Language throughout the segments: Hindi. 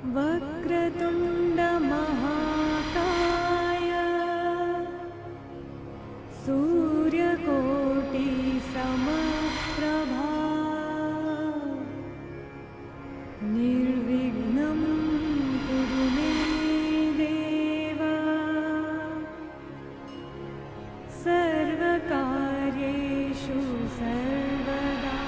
वक्रतुण्डमहाकाय सूर्यकोटि समप्रभा निर्विघ्नं कुरु मे देव सर्वकार्येषु सर्वदा।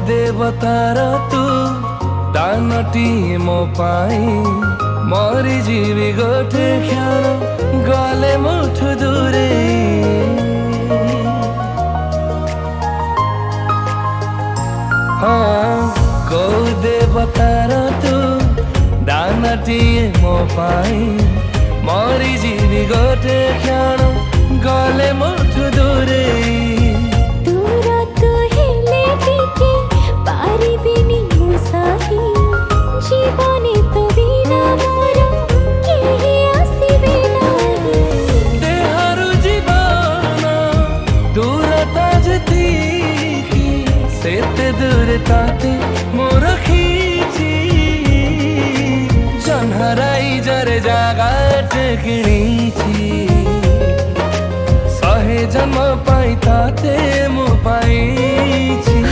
देवतार तू दानटी मो पाई मरी जीवी गोटे क्षण गले मुठु दूरे हाँ कौ देवतार तू दानटी मो पाई मरी जीवी गोटे क्षण गले मुठु दूरे जीवने तो बिना मोर केही आसीबे नाही देहरु जीवन दूरता जतिकी सेते दूरताते मोर खींची जन्हराई जरे जागा टेकिणीची सहे जन्म पाई ताते मु पाईची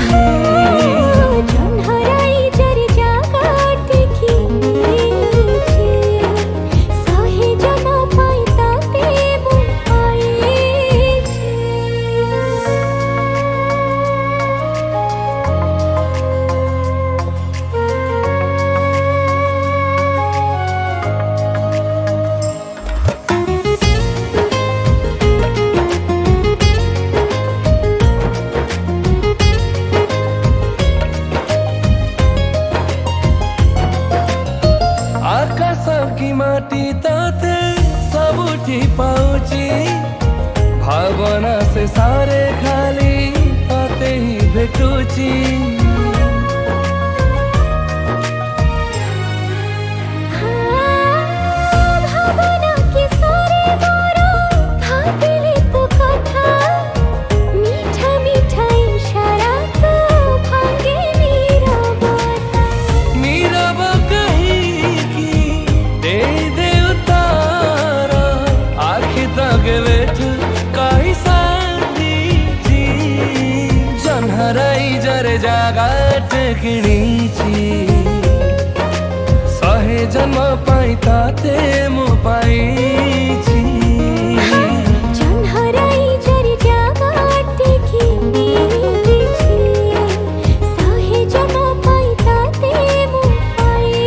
की माटी ताते सबुठी पाउची भावना से सारे खाली ताते ही भेटुची जागा टेकिणीची सहे जन्म पाई ताते मु पाईची जन्हराई जरे जागा टेकिणीची सहे जन्म पाई ताते मु पाईची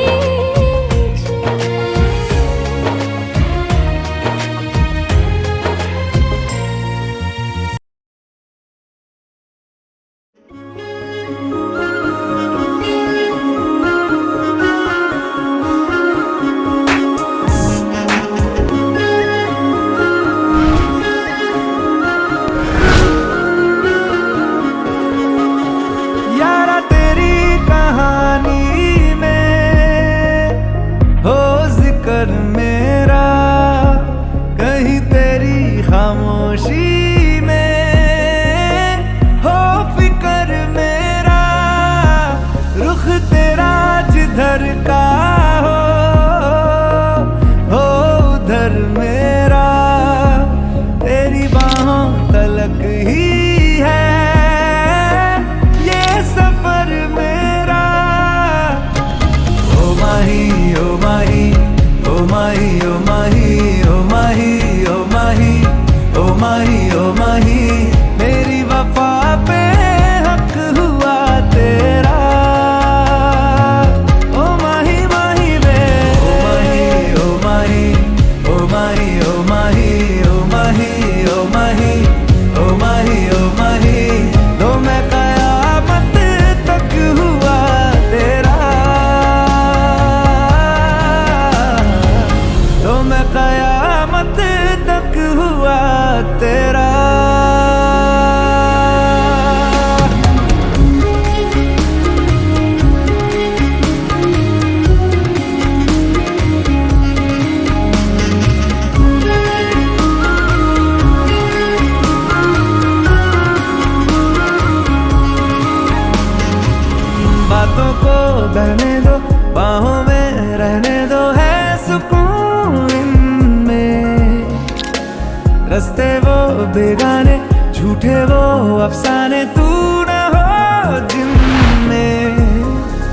बेगाने झूठे वो अफसाने तू ना हो जिनमें।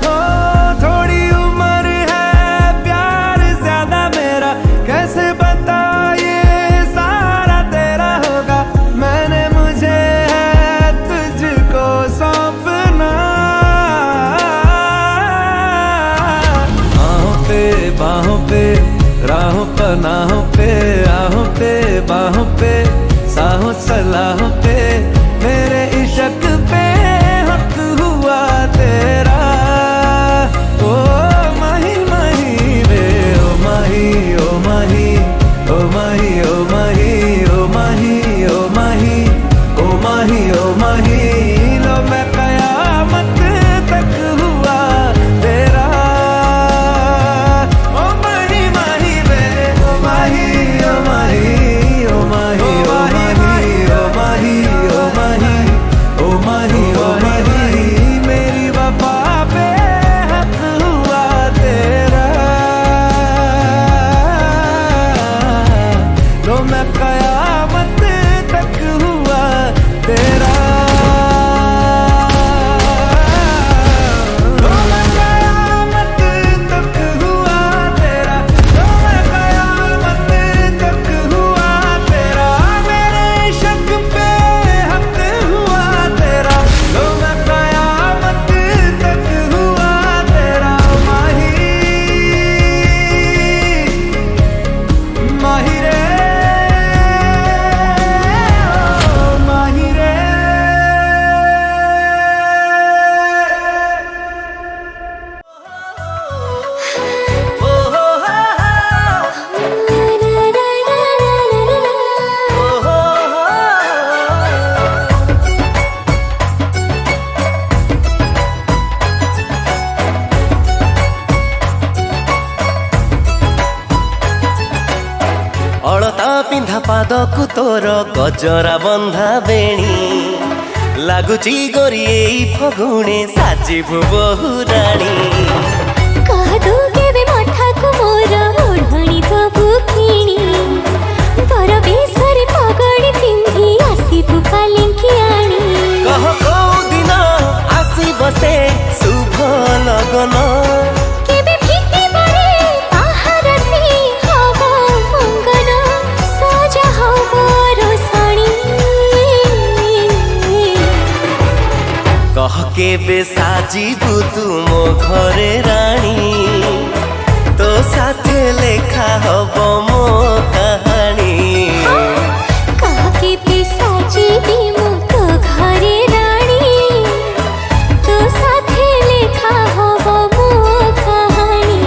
ओ थोड़ी उम्र है प्यार ज्यादा मेरा, कैसे बता ये सारा तेरा होगा। मैंने मुझे है तुझको सौंपना, बाहों पे राहों पनाहों पे, आहों पे बाहों पे साहों सलाहों पे, मेरे इश्क पे हक हुआ तेरा। ओ माही माही वे ओ माही ओ माही ओ माही ओ माही ओ माही ओ माही ओ माही ओ माही, लो मैं कयामत तक हुआ तेरा। ଅଳତା ପିନ୍ଧା ପାଦକୁ ତୋର ଗଜରା ବନ୍ଧା ବେଣୀ, ଲାଗୁଛି ଗୋରି ଏଇ ଫଗୁଣେ ସାଜିବୁ ବହୁ ରାଣୀ। कहदु केबे मठाकु मोर ओढ़णी दबु किणी, बर बेसरे पगड़ी पिंधी आसिबु पालिंकी आणी। कह कोउ दिन आसिब से शुभ लगन, केबे फिटी परे बाहर से हबो मंगन, सजा हबो रोसणी। कह केबे साजिबु तू मो घरे राणी, तो साथे लेखा हब मो कहानी। कह केबे साजिबी मु तो घरे राणी, तो साथे लेखा हबो मो कहानी।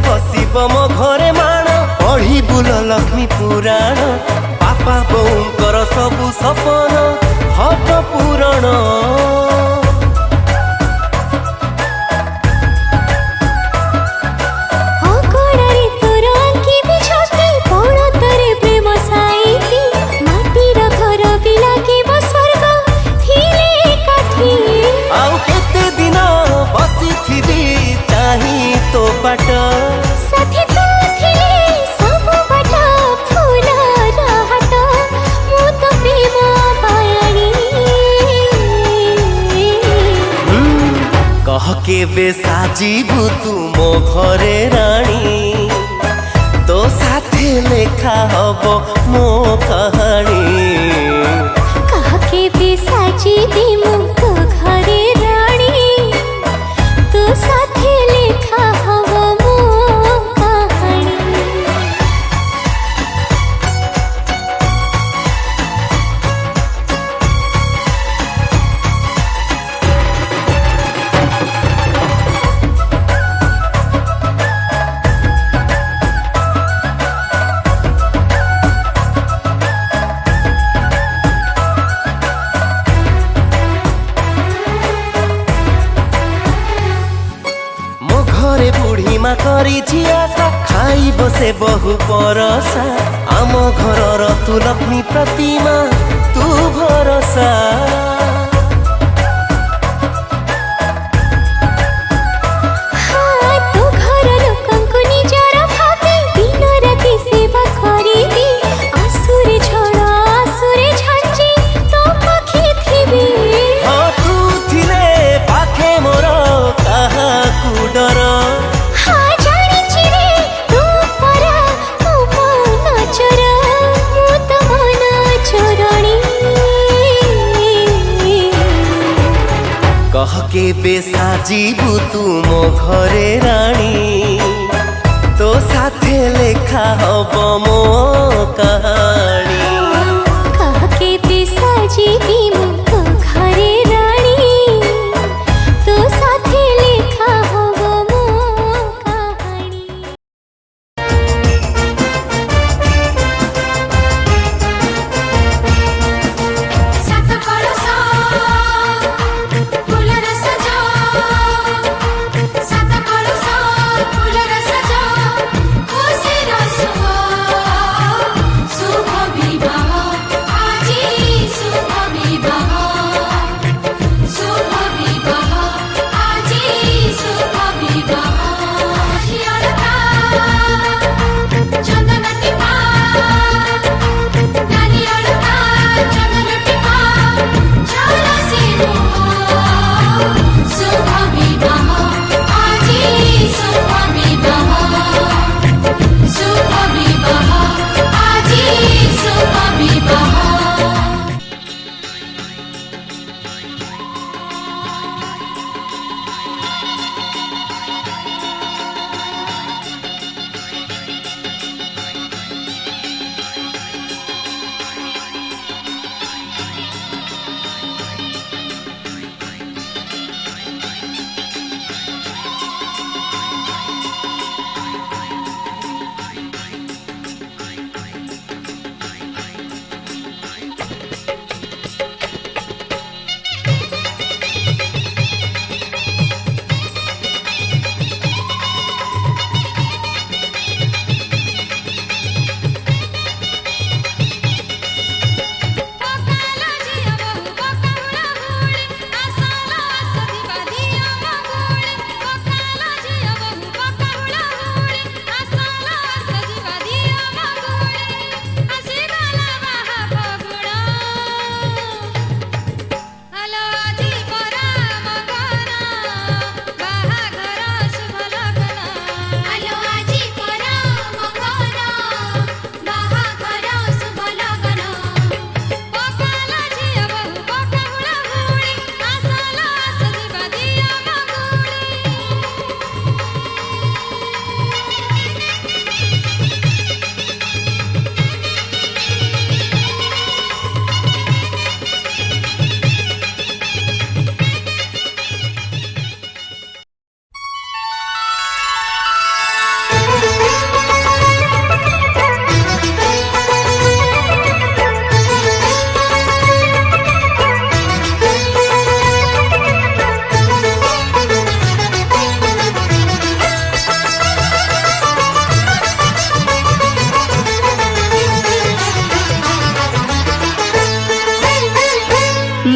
बसिब मो घरे माण, पढ़ी बुल लक्ष्मी पुराण, बापा बोउंकर सबु सपन हब पूरण। अगड़ारे तोर आंखी बिछती पौड़तरे प्रेम साईती, माटीर घर भी लागिब स्वर्ग थिले एकाठी। आउ केते दिन बसिथिबी चाही तो बाट, साथी तू थिले सबु बाट फूल रहट, मु तो प्रेम पायाणी। कह केबे साजिबु तू मो घरे राणी, तो साथे लेखा हब मो कहानी। कह केबे साजिबी मु तो घरे राणी, तो साथे लेखा हबो मो कहानी। धरिछि आशा खाइब से बहु परसा आम घरर तू लक्ष्मी प्रतिमा तू भरसा हाँ तू घर लोकंकु निजर भाबी दिन राति सेवा करिबी आसुरे झड़ आसुरे झंझी तो पाखे थिबी हाँ तू थिले पाखे मोर काहाकू डर हाँ जानिछि रे तू परा मो मन चोर मो तो मन चोरणी कह के बेसा जीवु तू मो घरे रानी तो साथे लेखा हब मो कहानी कह के पिसा जीवी मुझको घरे रानी तो साथे लेखा हबो मो कहानी सात कळसा फुलर सजा सात कळसा फुलर सजा खुशी रसवा शुभ विवाह आजी शुभ विवाह आजी शुभ विवाह हियरता चंदन टिपा नारियलता चंदन टिपा चल से शुभ विवाह आजी शुभ विवाह आजी शुभ विवाह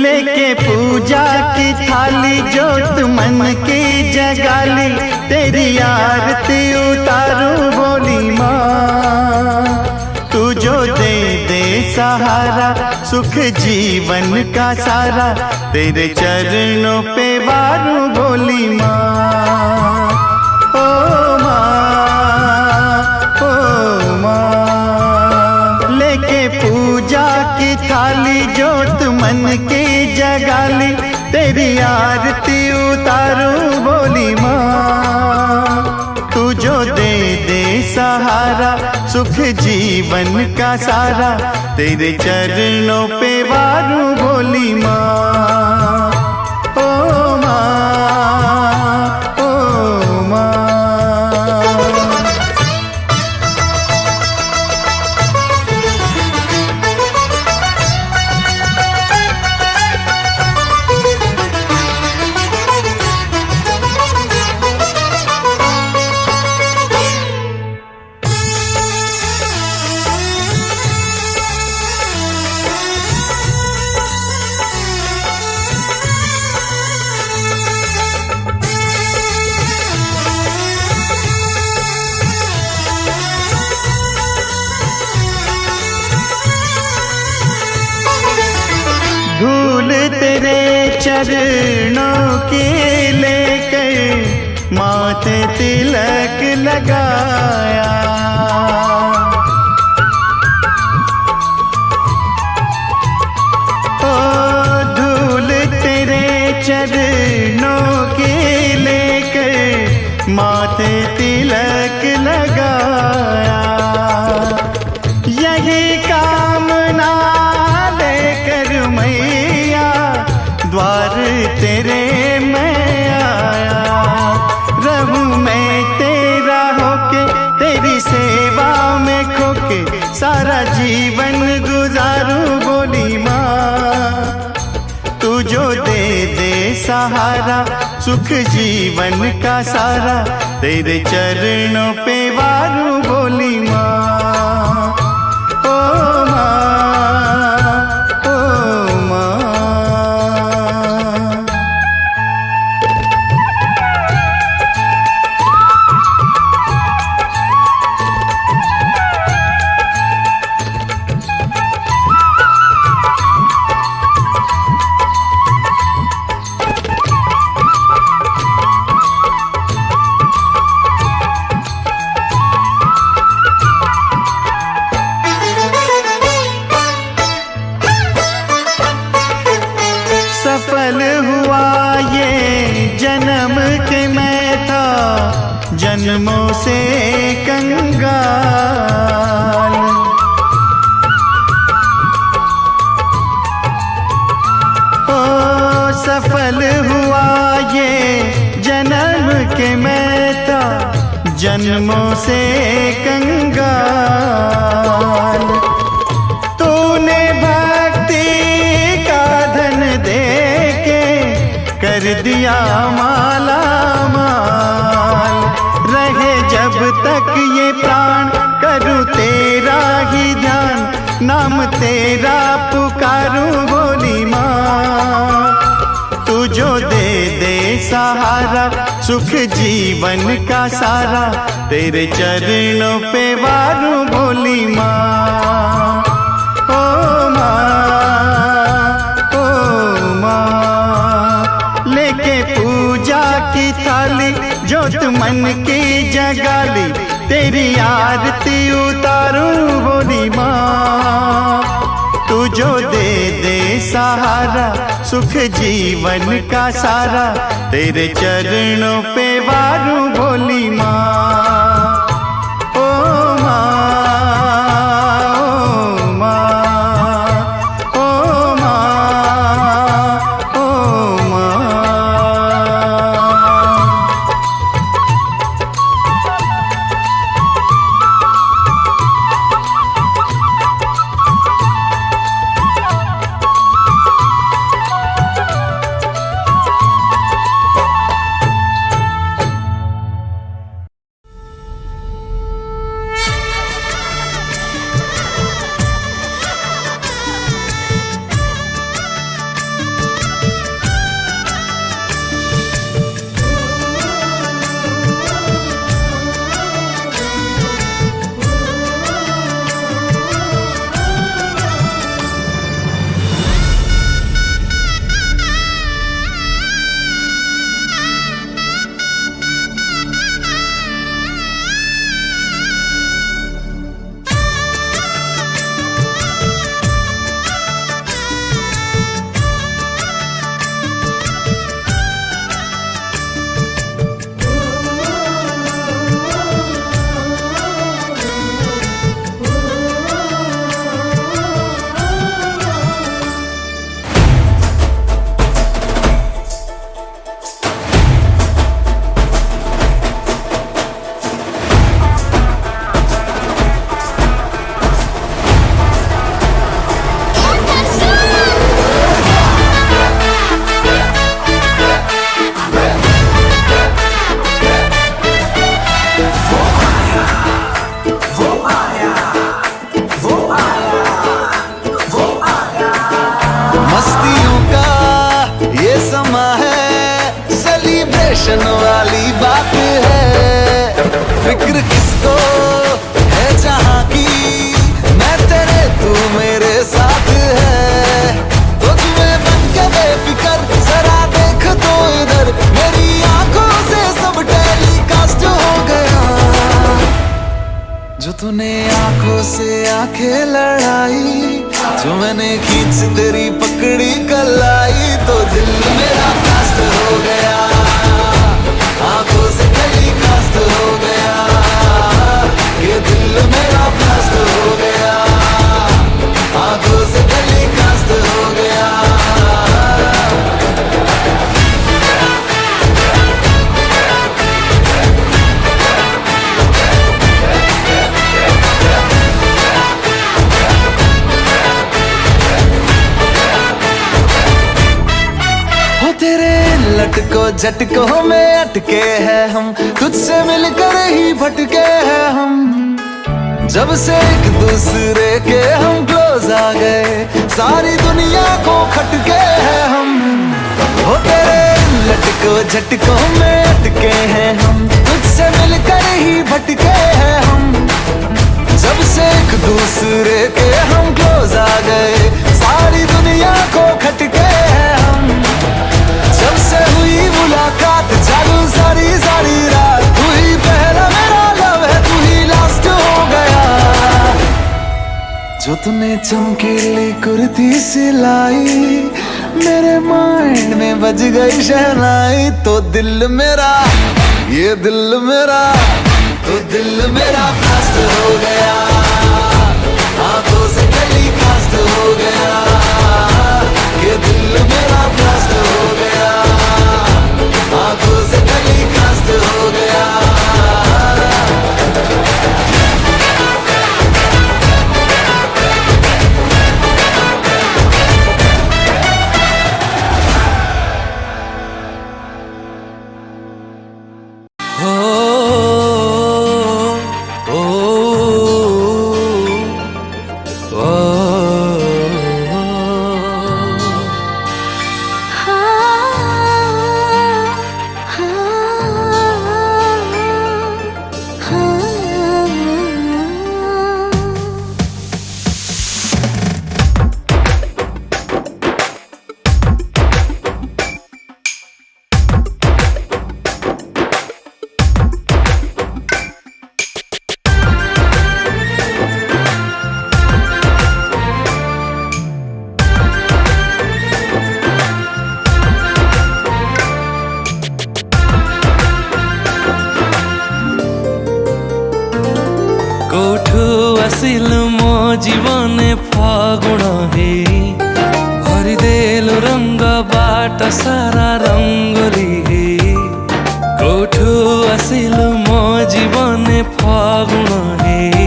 लेके पूजा की थाली जोत मन की जगाली तेरी आरती उतारूं बोली माँ तू जो दे दे सहारा सुख जीवन का सारा तेरे चरणों पे वारूं बोली माँ ओ माँ लेके पूजा की थाली जोत मन की जगाली तेरी आरती उतारूं बोली माँ तू जो दे दे सहारा सुख जीवन का सारा तेरे चरणों पे वारूं बोली माँ ओ माँ ओ माँ चरणों के लेकर माथे तिलक लगाया। ओ धूल तेरे चरणों के लेकर माथे तिलक लगाया। यही कामना लेकर मैया द्वार तेरे मैं आया। रहूं मैं तेरा होके तेरी सेवा में खोके सारा जीवन गुजारूं बोली माँ। तू जो दे दे सहारा सुख जीवन का सारा तेरे चरणों पे वारूं बोली माँ। ओ माँ, ओ माँ। सफल हुआ ये जन्म के मैं था जन्मों से कंगाल। ओ सफल हुआ ये जन्म के मैं था जन्मों से कंगाल। तूने भक्ति का धन दे के कर दिया माला माल। रहे जब तक ये प्राण करूँ तेरा ही ध्यान नाम तेरा पुकारूं बोली माँ। तू जो दे दे सहारा सुख जीवन का सारा तेरे चरणों पे वारूं बोली माँ। ओ माँ लेके पूजा की थाली जोत मन की जगाली तेरी आरती उतारूं बोली माँ। तू जो दे दे सहारा सुख जीवन का सारा तेरे चरणों पे वारूं बोली माँ। ओ माँ, ओ माँ, ओ माँ, ओ माँ। टेंशन वाली बात है, फिक्र किसको है जहाँ की, मैं तेरे तू मेरे साथ है। तो तुम्हें बन के बेफिकर जो तूने आंखों से आंखें लड़ाई, जो मैंने खींच तेरी पकड़ी कलाई, तो दिल मेरा ब्लास्ट हो गया, आंखों से गली कास्ट हो गया, ये दिल मेरा ब्लास्ट हो गया, आंखों से गली कास्ट हो गया। तेरे लटको झटकों में अटके हैं हम, तुझसे मिलकर ही भटके हैं हम, जब से एक दूसरे के हम क्लोज आ गए, सारी दुनिया को खटके हैं हम। हो तेरे लटको झटकों में अटके हैं हम, तुझसे मिलकर ही भटके हैं हम, जब से एक दूसरे के हम क्लोज आ गए, सारी दुनिया को खटके हैं हम। जब से हुई मुलाकात जागू सारी सारी रात, तू ही पहला मेरा लव है, तू ही लास्ट हो गया। जो तूने चमकीली कुर्ती सिलाई, मेरे माइंड में बज गई शहनाई, तो दिल मेरा, ये दिल मेरा, तो दिल मेरा ब्लास्ट हो गया, आंखों से गली कास्ट हो गया, ये दिल मेरा ब्लास्ट हो गया, आंखों से गली कास्ट हो गया। कोठू आसिल मो जीवने फागुण हे, भरिदेलु रंग बाट सारा रंगोली हे। कोठू आसिल मो जीवने फागुण हे,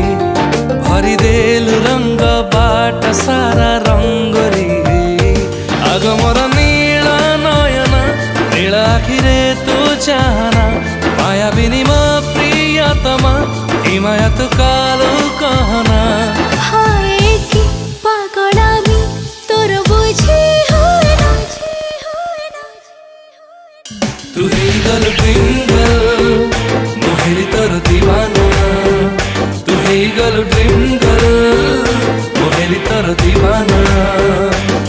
भरिदेलु रंग बाट सारा रंगोली हे। आग मोर नील नयन नील आखिरे तू चाहना, माया बिनिम प्रियतमा माया तो कालो कहना। हाय कि पागला मी तोर बुझी होए ना, तू ही गल ड्रिंगल मोहेली तोर दीवाना, तू ही गल ड्रिंगल मोहेली तोर दीवाना।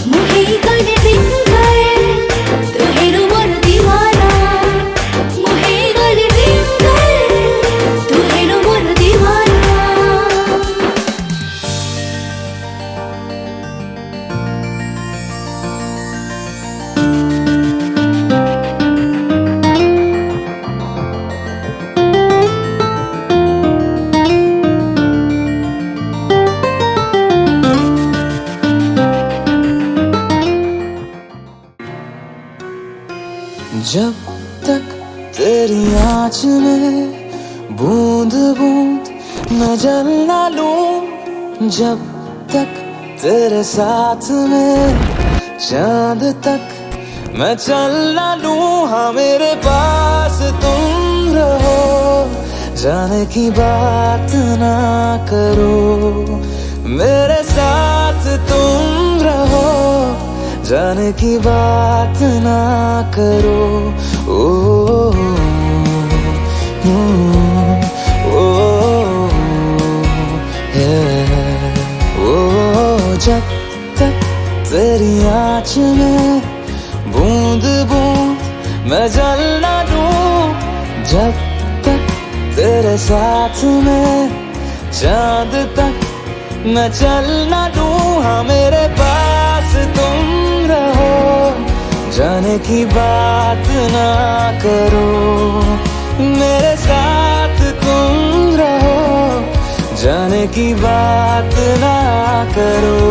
मुहे गल ड्रिंगल तू हेरो मोर दीवाना, मुहे गल ड्रिंगल तू हेरो मोर दीवाना। जब तक तेरी आँच में बूंद बूंद मैं जल ना लूं, जब तक तेरे साथ में चांद तक मैं चल ना लूं। हाँ मेरे पास तुम रहो, जाने की बात ना करो, मेरे साथ तुम रहो, जाने की बात ना करो। ओ, जब तक तेरी आँच में बूंद बूंद मैं जल ना लूं, जब तक तेरे साथ में चांद तक मैं चल ना दूं, हाँ मेरे पास तुम रहो, जाने की बात ना करो, मेरे साथ तुम रहो, जाने की बात ना करो।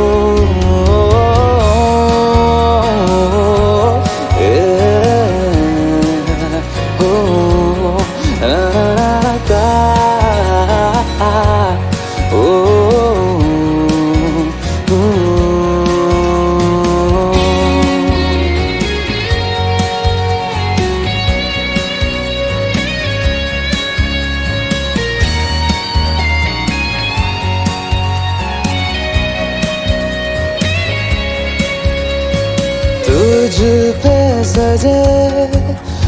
तुझ पे सजे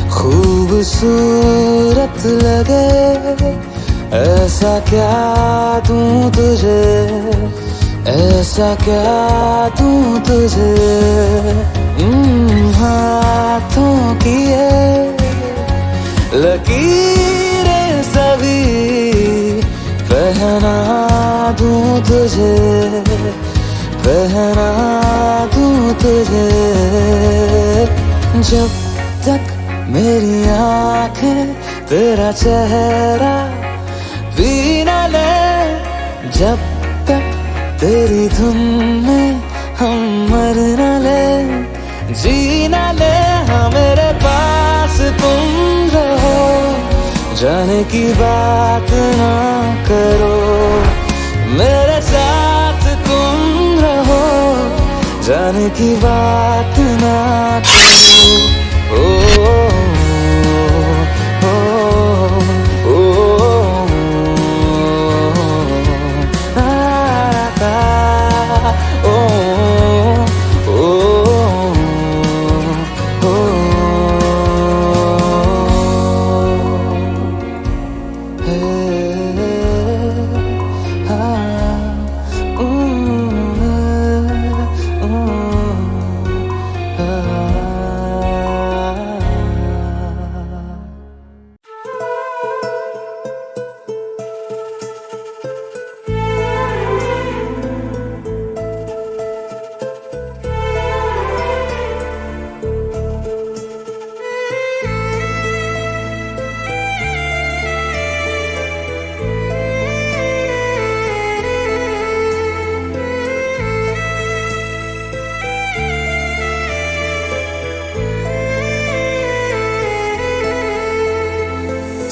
खूबसूरत लगे, ऐसा क्या दूं तुझे, ऐसा क्या दूं तुझे, हाथों की ये लकीरें सभी पहना दूं तुझे, पहना दूं तुझे। जब तक मेरी आंखें तेरा चेहरा भी न ले, जब तक तेरी धुन में हम मर न ले, जी न ले, हाँ मेरे पास तुम रहो, जाने की बात ना करो, मेरे साथ तुम रहो, जाने की बात ना करो। ओ, ओ, ओ, ओ,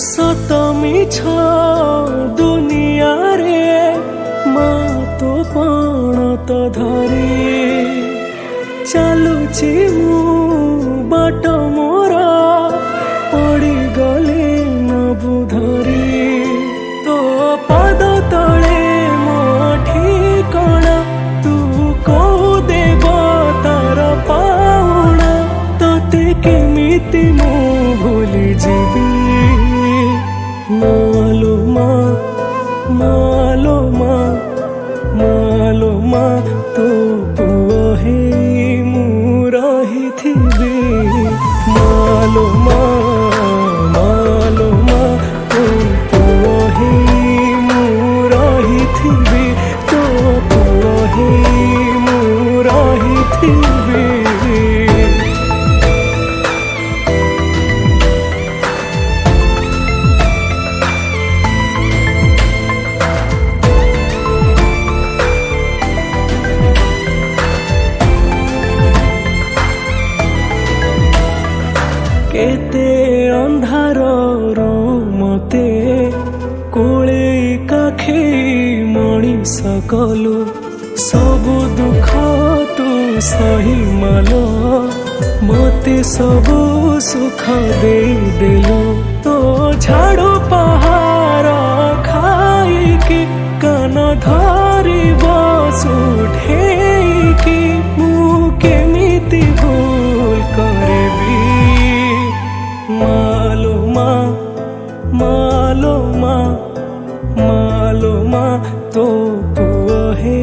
सत मिछ दुनिया रे माँ तो पण तो धरी चलुची मु बाट मोर पड़ी गली न बुधरी तो पद तले मो ठिकणा तू को देव तार पाउणा तोते केमिति मु भूली जीवी मालो माँ मालो माँ मालो माँ तो पुओ हे मु रही थिबी मालो माँ तो पुओ हे मु रही थिबी तो पुओ हे मु रही थिबी। केते अंधार मते कोले काखे मणिष कलु सबु दुख तू सही मालो मते सबु सुख दे देलु तो झाड़ू पहाड़ खाइकी कान धरी बसुठे कि मु केमिति भूल करबी मालो माँ मालो माँ मालो माँ तो पुओ हे